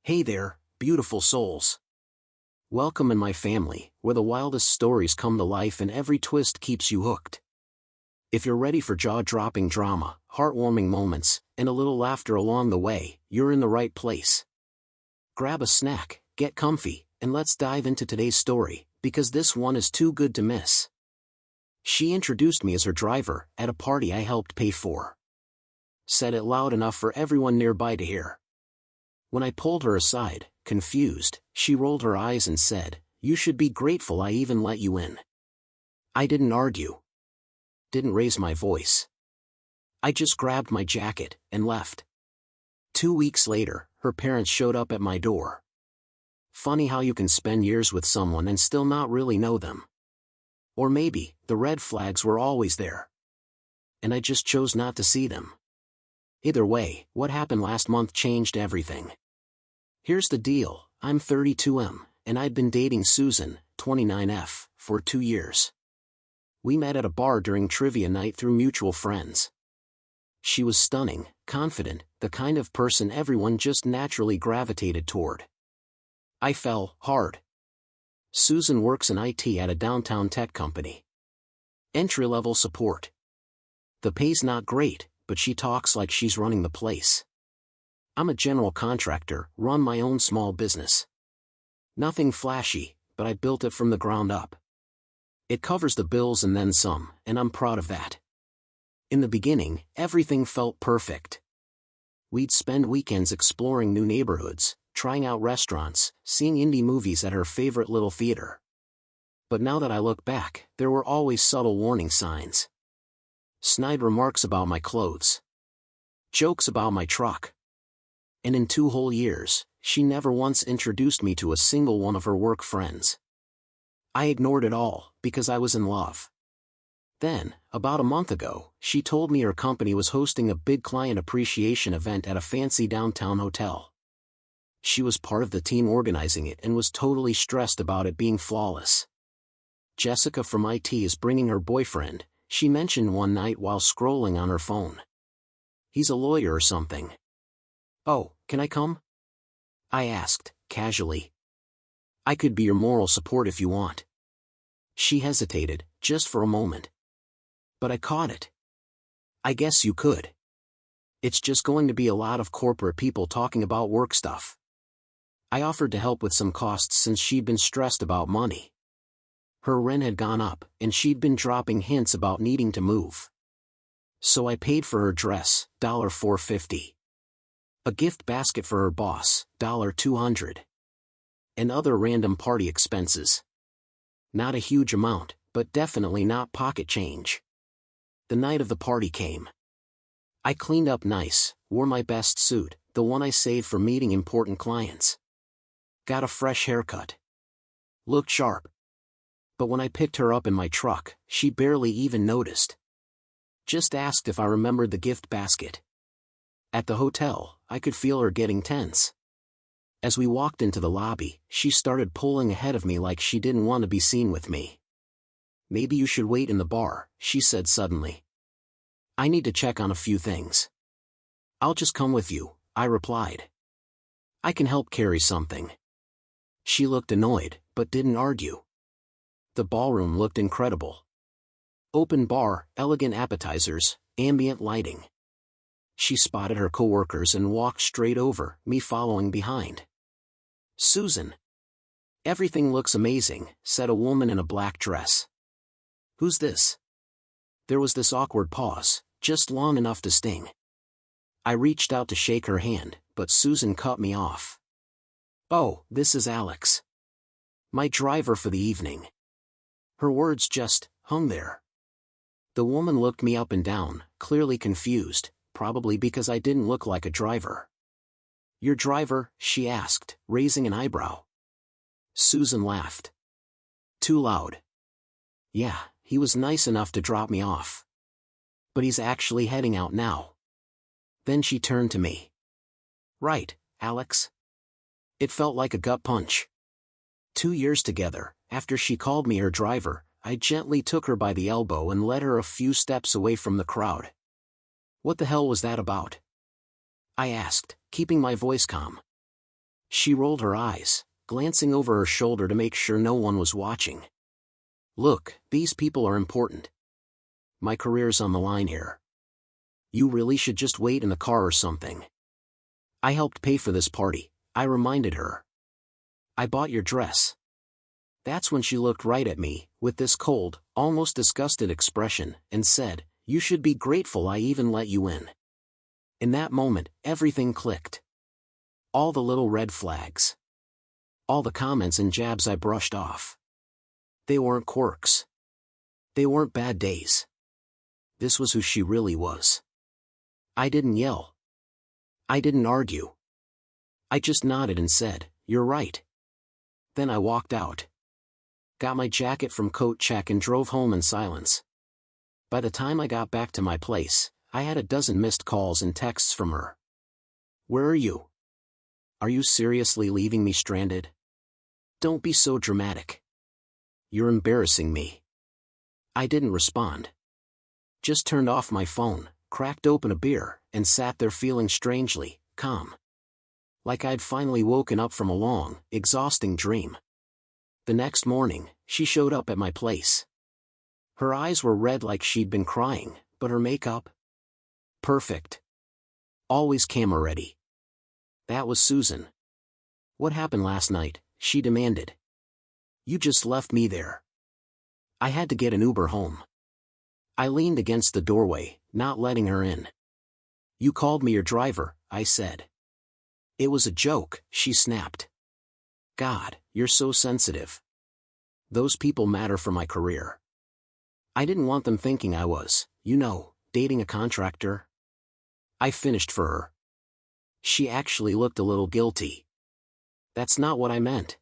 Hey there, beautiful souls. Welcome in my family, where the wildest stories come to life and every twist keeps you hooked. If you're ready for jaw-dropping drama, heartwarming moments, and a little laughter along the way, you're in the right place. Grab a snack, get comfy, and let's dive into today's story, because this one is too good to miss. She introduced me as her driver at a party I helped pay for. Said it loud enough for everyone nearby to hear. When I pulled her aside, confused, she rolled her eyes and said, "You should be grateful I even let you in." I didn't argue. Didn't raise my voice. I just grabbed my jacket and left. 2 weeks later, her parents showed up at my door. Funny how you can spend years with someone and still not really know them. Or maybe, the red flags were always there. And I just chose not to see them. Either way, what happened last month changed everything. Here's the deal, I'm 32M, and I'd been dating Susan, 29F, for 2 years. We met at a bar during trivia night through mutual friends. She was stunning, confident, the kind of person everyone just naturally gravitated toward. I fell hard. Susan works in IT at a downtown tech company. Entry-level support. The pay's not great, but she talks like she's running the place. I'm a general contractor, run my own small business. Nothing flashy, but I built it from the ground up. It covers the bills and then some, and I'm proud of that. In the beginning, everything felt perfect. We'd spend weekends exploring new neighborhoods, trying out restaurants, seeing indie movies at her favorite little theater. But now that I look back, there were always subtle warning signs. Snide remarks about my clothes. Jokes about my truck. And in 2 whole years, she never once introduced me to a single one of her work friends. I ignored it all, because I was in love. Then, about a month ago, she told me her company was hosting a big client appreciation event at a fancy downtown hotel. She was part of the team organizing it and was totally stressed about it being flawless. Jessica from IT is bringing her boyfriend, she mentioned one night while scrolling on her phone. He's a lawyer or something. "Oh, can I come?" I asked, casually. "I could be your moral support if you want." She hesitated, just for a moment. But I caught it. "I guess you could. It's just going to be a lot of corporate people talking about work stuff." I offered to help with some costs since she'd been stressed about money. Her rent had gone up, and she'd been dropping hints about needing to move. So I paid for her dress, $450. A gift basket for her boss, $200. And other random party expenses. Not a huge amount, but definitely not pocket change. The night of the party came. I cleaned up nice, wore my best suit, the one I saved for meeting important clients. Got a fresh haircut. Looked sharp. But when I picked her up in my truck, she barely even noticed. Just asked if I remembered the gift basket. At the hotel, I could feel her getting tense. As we walked into the lobby, she started pulling ahead of me like she didn't want to be seen with me. "Maybe you should wait in the bar," she said suddenly. "I need to check on a few things." "I'll just come with you," I replied. "I can help carry something." She looked annoyed, but didn't argue. The ballroom looked incredible. Open bar, elegant appetizers, ambient lighting. She spotted her coworkers and walked straight over, me following behind. "Susan. Everything looks amazing," said a woman in a black dress. "Who's this?" There was this awkward pause, just long enough to sting. I reached out to shake her hand, but Susan cut me off. "Oh, this is Alex. My driver for the evening." Her words just hung there. The woman looked me up and down, clearly confused, probably because I didn't look like a driver. "Your driver?" she asked, raising an eyebrow. Susan laughed. Too loud. "Yeah, he was nice enough to drop me off. But he's actually heading out now." Then she turned to me. "Right, Alex?" It felt like a gut punch. 2 years together, after she called me her driver, I gently took her by the elbow and led her a few steps away from the crowd. "What the hell was that about?" I asked, keeping my voice calm. She rolled her eyes, glancing over her shoulder to make sure no one was watching. Look, these people are important. My career's on the line here. You really should just wait in the car or something. I helped pay for this party, I reminded her. I bought your dress. That's when she looked right at me, with this cold, almost disgusted expression, and said, you should be grateful I even let you in. In that moment, everything clicked. All the little red flags. All the comments and jabs I brushed off. They weren't quirks. They weren't bad days. This was who she really was. I didn't yell. I didn't argue. I just nodded and said, you're right. Then I walked out. Got my jacket from Coat Check and drove home in silence. By the time I got back to my place, I had a dozen missed calls and texts from her. Where are you? Are you seriously leaving me stranded? Don't be so dramatic. You're embarrassing me. I didn't respond. Just turned off my phone, cracked open a beer, and sat there feeling strangely calm. Like I'd finally woken up from a long, exhausting dream. The next morning, she showed up at my place. Her eyes were red like she'd been crying, but her makeup? Perfect. Always camera ready. That was Susan. What happened last night? She demanded. You just left me there. I had to get an Uber home. I leaned against the doorway, not letting her in. You called me your driver, I said. It was a joke, she snapped. God, you're so sensitive. Those people matter for my career. I didn't want them thinking I was, dating a contractor. I finished for her. She actually looked a little guilty. That's not what I meant.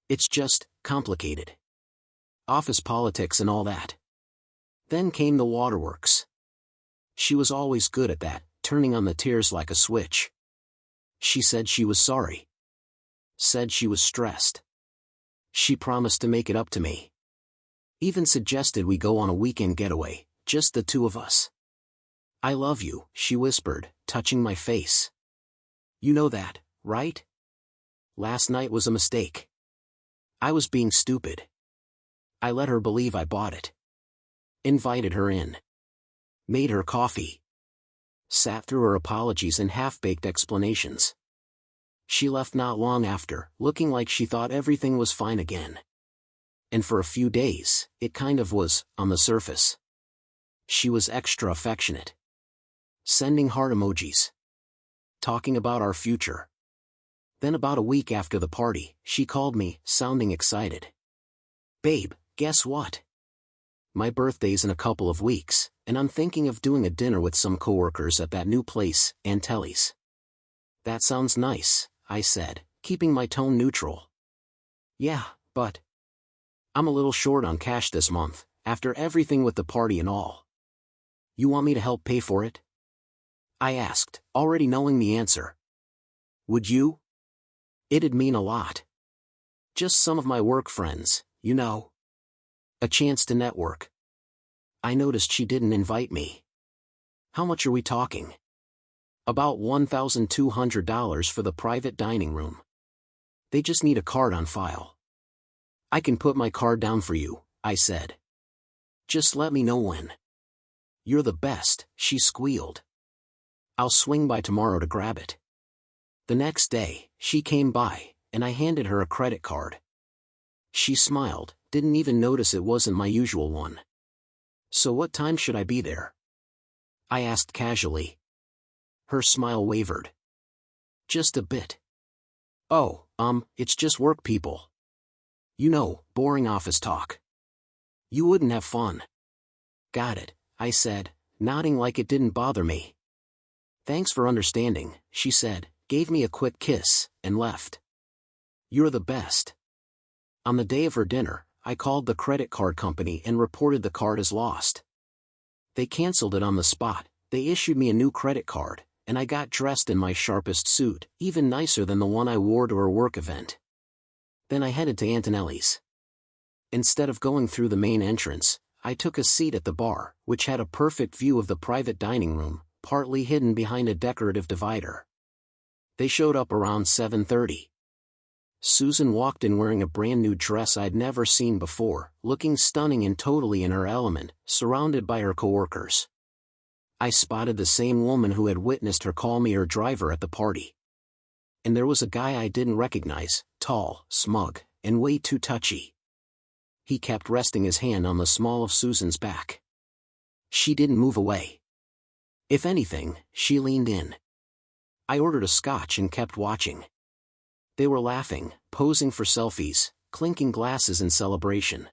It's just complicated. Office politics and all that. Then came the waterworks. She was always good at that, turning on the tears like a switch. She said she was sorry. Said she was stressed. She promised to make it up to me. Even suggested we go on a weekend getaway, just the two of us. I love you, she whispered, touching my face. You know that, right? Last night was a mistake. I was being stupid. I let her believe I bought it. Invited her in. Made her coffee. Sat through her apologies and half-baked explanations. She left not long after, looking like she thought everything was fine again. And for a few days, it kind of was, on the surface. She was extra affectionate. Sending heart emojis. Talking about our future. Then about a week after the party, she called me, sounding excited. Babe, guess what? My birthday's in a couple of weeks, and I'm thinking of doing a dinner with some coworkers at that new place, Antelli's. That sounds nice, I said, keeping my tone neutral. Yeah, but I'm a little short on cash this month, after everything with the party and all. You want me to help pay for it? I asked, already knowing the answer. Would you? It'd mean a lot. Just some of my work friends, A chance to network. I noticed she didn't invite me. How much are we talking? About $1,200 for the private dining room. They just need a card on file. I can put my card down for you, I said. Just let me know when. You're the best, she squealed. I'll swing by tomorrow to grab it. The next day, she came by, and I handed her a credit card. She smiled, didn't even notice it wasn't my usual one. So what time should I be there? I asked casually. Her smile wavered. Just a bit. Oh, it's just work people. Boring office talk. You wouldn't have fun. Got it, I said, nodding like it didn't bother me. Thanks for understanding, she said, gave me a quick kiss, and left. You're the best. On the day of her dinner, I called the credit card company and reported the card as lost. They canceled it on the spot, they issued me a new credit card, and I got dressed in my sharpest suit, even nicer than the one I wore to her work event. Then I headed to Antonelli's. Instead of going through the main entrance, I took a seat at the bar, which had a perfect view of the private dining room, partly hidden behind a decorative divider. They showed up around 7:30. Susan walked in wearing a brand new dress I'd never seen before, looking stunning and totally in her element, surrounded by her coworkers. I spotted the same woman who had witnessed her call me her driver at the party. And there was a guy I didn't recognize, tall, smug, and way too touchy. He kept resting his hand on the small of Susan's back. She didn't move away. If anything, she leaned in. I ordered a scotch and kept watching. They were laughing, posing for selfies, clinking glasses in celebration.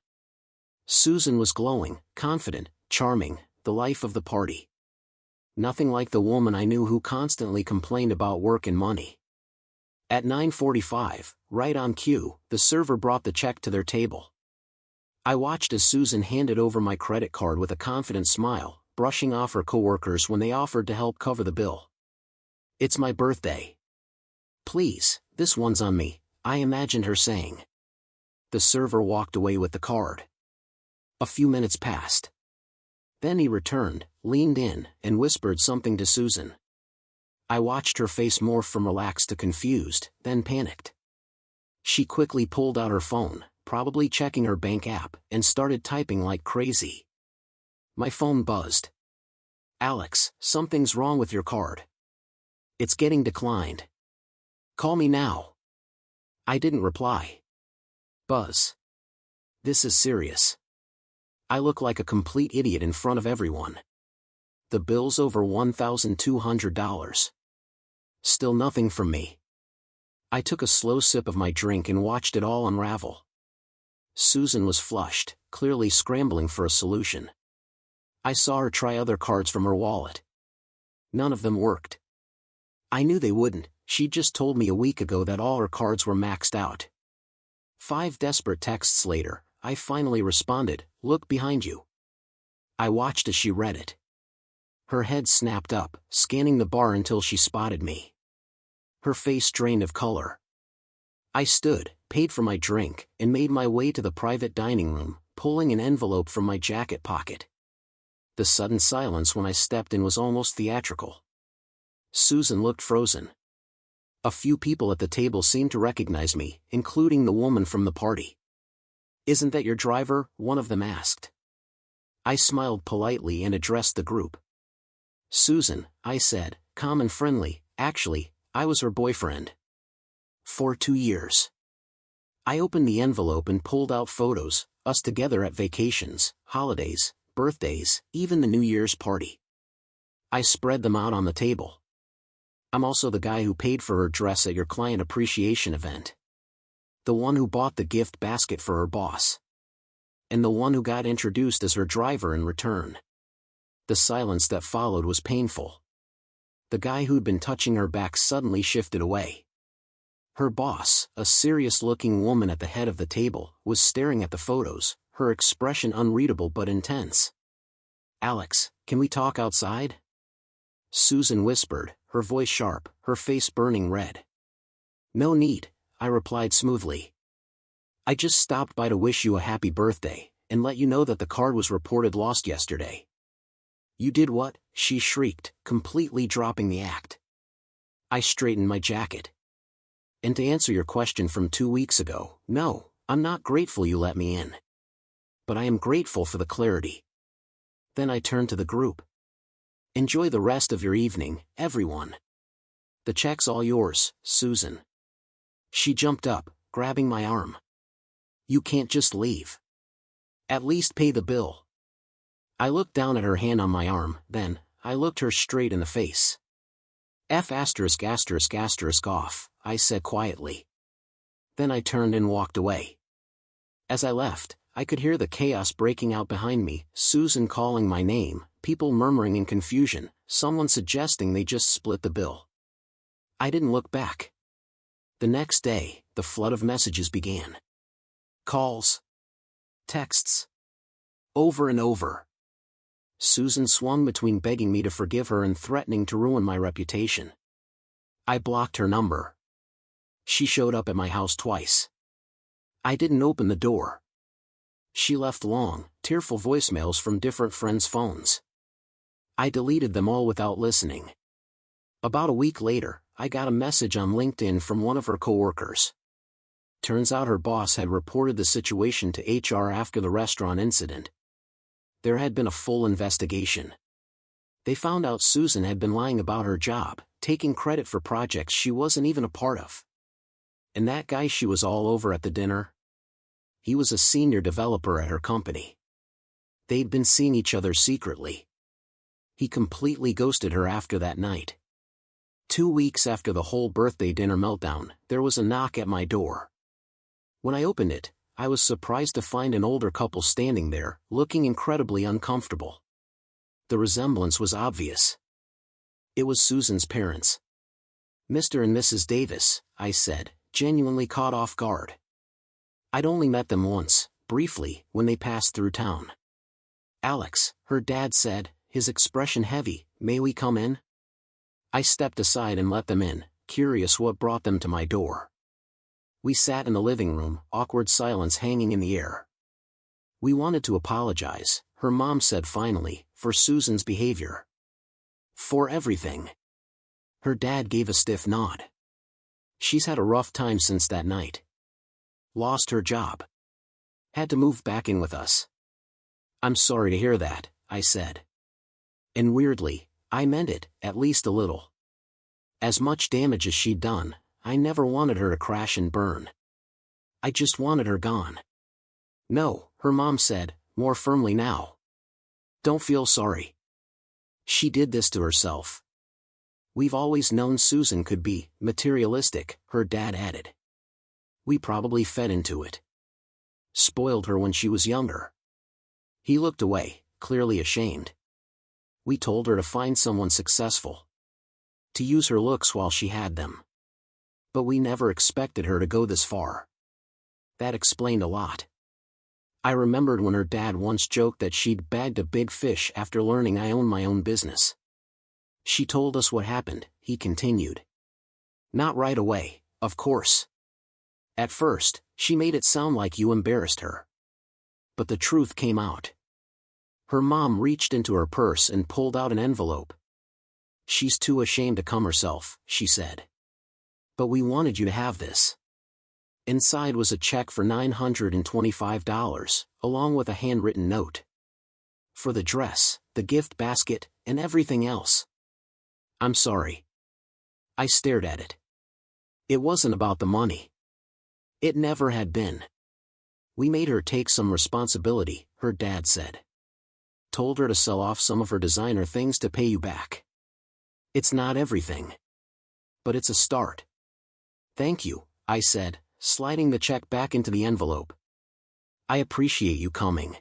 Susan was glowing, confident, charming, the life of the party. Nothing like the woman I knew who constantly complained about work and money. At 9:45, right on cue, the server brought the check to their table. I watched as Susan handed over my credit card with a confident smile, brushing off her coworkers when they offered to help cover the bill. "It's my birthday. Please, this one's on me," I imagined her saying. The server walked away with the card. A few minutes passed. Then he returned, leaned in, and whispered something to Susan. I watched her face morph from relaxed to confused, then panicked. She quickly pulled out her phone, probably checking her bank app, and started typing like crazy. My phone buzzed. "Alex, something's wrong with your card. It's getting declined. Call me now." I didn't reply. Buzz. This is serious. I look like a complete idiot in front of everyone. The bill's over $1,200. Still nothing from me. I took a slow sip of my drink and watched it all unravel. Susan was flushed, clearly scrambling for a solution. I saw her try other cards from her wallet. None of them worked. I knew they wouldn't, she'd just told me a week ago that all her cards were maxed out. 5 desperate texts later, I finally responded, "Look behind you." I watched as she read it. Her head snapped up, scanning the bar until she spotted me. Her face drained of color. I stood, paid for my drink, and made my way to the private dining room, pulling an envelope from my jacket pocket. The sudden silence when I stepped in was almost theatrical. Susan looked frozen. A few people at the table seemed to recognize me, including the woman from the party. "Isn't that your driver?" one of them asked. I smiled politely and addressed the group. "Susan," I said, calm and friendly, "actually, I was her boyfriend. For 2 years." I opened the envelope and pulled out photos, us together at vacations, holidays, birthdays, even the New Year's party. I spread them out on the table. "I'm also the guy who paid for her dress at your client appreciation event. The one who bought the gift basket for her boss. And the one who got introduced as her driver in return." The silence that followed was painful. The guy who'd been touching her back suddenly shifted away. Her boss, a serious-looking woman at the head of the table, was staring at the photos, her expression unreadable but intense. "Alex, can we talk outside?" Susan whispered, her voice sharp, her face burning red. "No need," I replied smoothly. "I just stopped by to wish you a happy birthday, and let you know that the card was reported lost yesterday." "You did what?" she shrieked, completely dropping the act. I straightened my jacket. "And to answer your question from 2 weeks ago, no, I'm not grateful you let me in. But I am grateful for the clarity." Then I turned to the group. "Enjoy the rest of your evening, everyone. The check's all yours, Susan." She jumped up, grabbing my arm. "You can't just leave. At least pay the bill." I looked down at her hand on my arm, then, I looked her straight in the face. "F*** off," I said quietly. Then I turned and walked away. As I left, I could hear the chaos breaking out behind me, Susan calling my name, people murmuring in confusion, someone suggesting they just split the bill. I didn't look back. The next day, the flood of messages began. Calls. Texts. Over and over. Susan swung between begging me to forgive her and threatening to ruin my reputation. I blocked her number. She showed up at my house twice. I didn't open the door. She left long, tearful voicemails from different friends' phones. I deleted them all without listening. About a week later, I got a message on LinkedIn from one of her coworkers. Turns out her boss had reported the situation to HR after the restaurant incident. There had been a full investigation. They found out Susan had been lying about her job, taking credit for projects she wasn't even a part of. And that guy she was all over at the dinner? He was a senior developer at her company. They'd been seeing each other secretly. He completely ghosted her after that night. 2 weeks after the whole birthday dinner meltdown, there was a knock at my door. When I opened it, I was surprised to find an older couple standing there, looking incredibly uncomfortable. The resemblance was obvious. It was Susan's parents. "Mr. and Mrs. Davis," I said, genuinely caught off guard. I'd only met them once, briefly, when they passed through town. "Alex," her dad said, his expression heavy, "may we come in?" I stepped aside and let them in, curious what brought them to my door. We sat in the living room, awkward silence hanging in the air. "We wanted to apologize," her mom said finally, "for Susan's behavior. For everything." Her dad gave a stiff nod. "She's had a rough time since that night. Lost her job. Had to move back in with us." "I'm sorry to hear that," I said. And weirdly, I meant it, at least a little. As much damage as she'd done, I never wanted her to crash and burn. I just wanted her gone. "No," her mom said, more firmly now. "Don't feel sorry. She did this to herself." "We've always known Susan could be materialistic," her dad added. "We probably fed into it. Spoiled her when she was younger." He looked away, clearly ashamed. "We told her to find someone successful. To use her looks while she had them. But we never expected her to go this far." That explained a lot. I remembered when her dad once joked that she'd bagged a big fish after learning I owned my own business. "She told us what happened," he continued. "Not right away, of course. At first, she made it sound like you embarrassed her. But the truth came out." Her mom reached into her purse and pulled out an envelope. "She's too ashamed to come herself," she said. "But we wanted you to have this." Inside was a check for $925, along with a handwritten note. For the dress, the gift basket, and everything else. "I'm sorry." I stared at it. It wasn't about the money. It never had been. "We made her take some responsibility," her dad said. "Told her to sell off some of her designer things to pay you back. It's not everything. But it's a start." "Thank you," I said, sliding the check back into the envelope. "I appreciate you coming."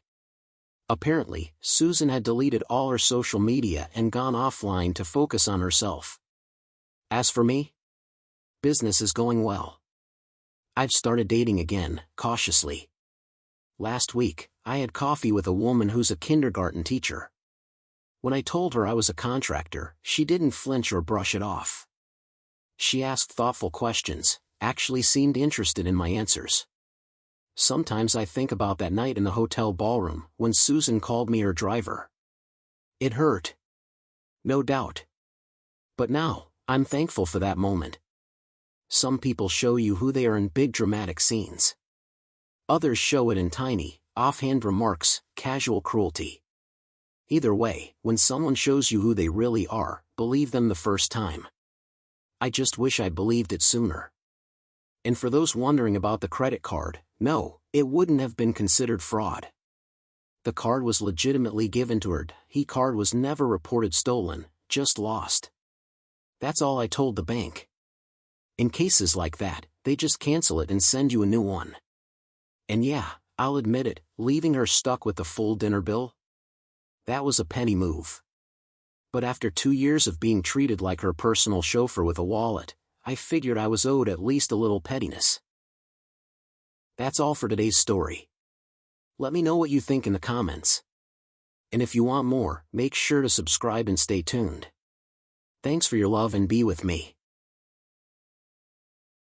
Apparently, Susan had deleted all her social media and gone offline to focus on herself. As for me, business is going well. I've started dating again, cautiously. Last week, I had coffee with a woman who's a kindergarten teacher. When I told her I was a contractor, she didn't flinch or brush it off. She asked thoughtful questions, actually seemed interested in my answers. Sometimes I think about that night in the hotel ballroom, when Susan called me her driver. It hurt. No doubt. But now, I'm thankful for that moment. Some people show you who they are in big dramatic scenes. Others show it in tiny, offhand remarks, casual cruelty. Either way, when someone shows you who they really are, believe them the first time. I just wish I believed it sooner. And for those wondering about the credit card, no, it wouldn't have been considered fraud. The card was legitimately given to her. The card was never reported stolen, just lost. That's all I told the bank. In cases like that, they just cancel it and send you a new one. And yeah, I'll admit it, leaving her stuck with the full dinner bill? That was a penny move. But after 2 years of being treated like her personal chauffeur with a wallet, I figured I was owed at least a little pettiness. That's all for today's story. Let me know what you think in the comments. And if you want more, make sure to subscribe and stay tuned. Thanks for your love and be with me.